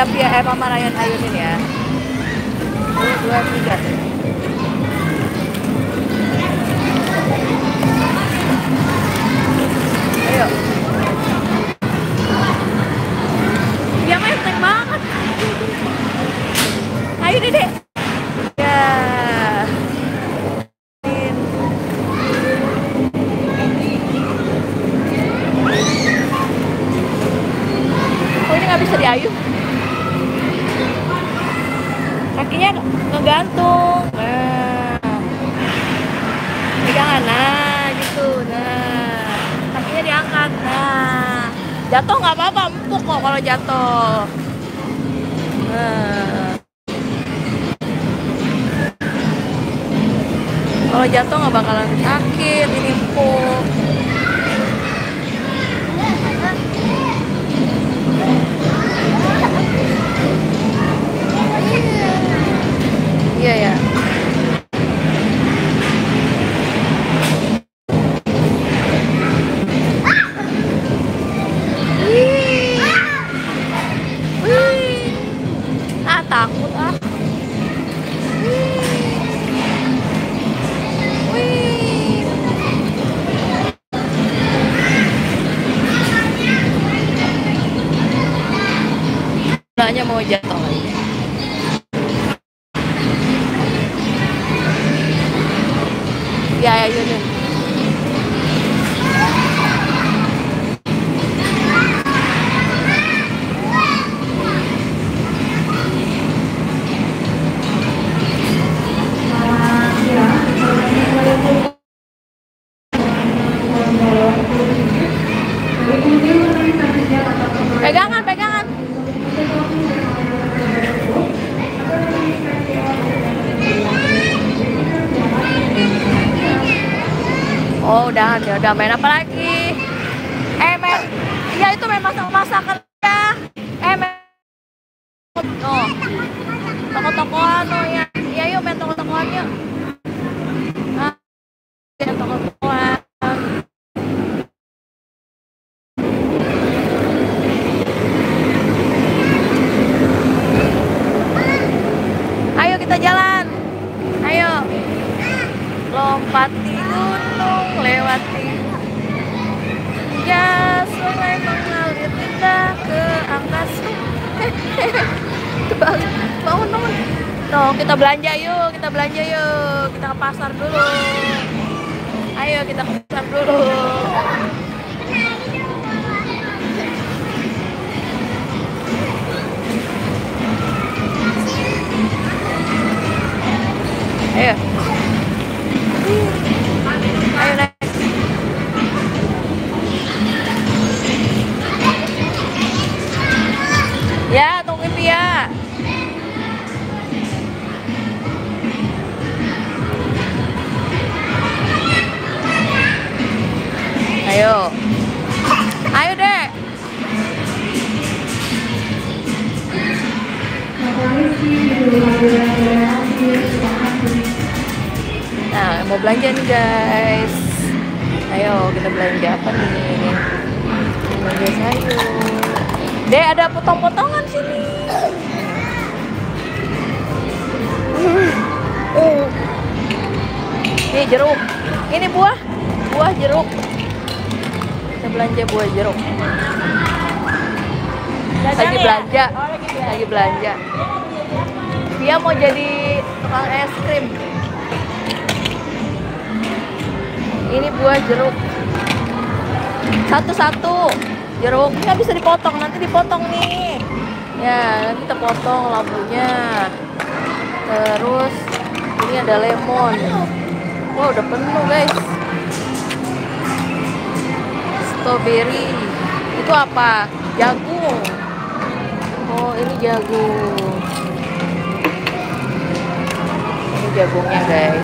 ada Mama Ryan ayunin ya. 1, 2, 3. Ayo. Dia menteng banget. Ayo Dede. Ya. Oh ini nggak bisa diayuh. Kakinya ngegantung. Nah. Pegangan, nah gitu. Nah. Kakinya diangkat. Nah. Jatuh nggak apa-apa, empuk kok kalau jatuh. Nah. Kalau jatuh nggak bakalan sakit, ini empuk. Iya ya. Takut ah. Hanya mau jatuh lagi. Ya, ya, ya. Pegangan, pegangan. Oh, udah main apa lagi? Main. Iya itu main masak-masakan ya. Main. Oh. Toko-tokoan oh ya. Iya yuk main toko-tokoan yuk. Nah, ya toko-tokoan. Ayo kita jalan. Ayo. Lompati gunung, lewati ya, sungai mengalir indah ke angkasa. Bangun. Tuh, kita belanja yuk, kita ke pasar dulu. Ayo kita ke pasar dulu. Ayo. Ayo naik. Ya, tungguin Pia. Ayo. Ayo, Dek. Nah, mau belanja nih guys. Ayo kita belanja apa nih? Belanja sayur. Dek ada potong-potongan sini. Ini jeruk. Ini buah jeruk. Kita belanja buah jeruk. Lagi belanja. Dia mau jadi tukang es krim. Ini buah jeruk. Satu-satu jeruk. Nggak bisa dipotong, nanti dipotong nih. Ya, nanti kita potong lampunya. Terus ini ada lemon. Wah, udah penuh guys. Strawberry. Itu apa? Jagung. Oh, ini jagung. Ini jagungnya guys.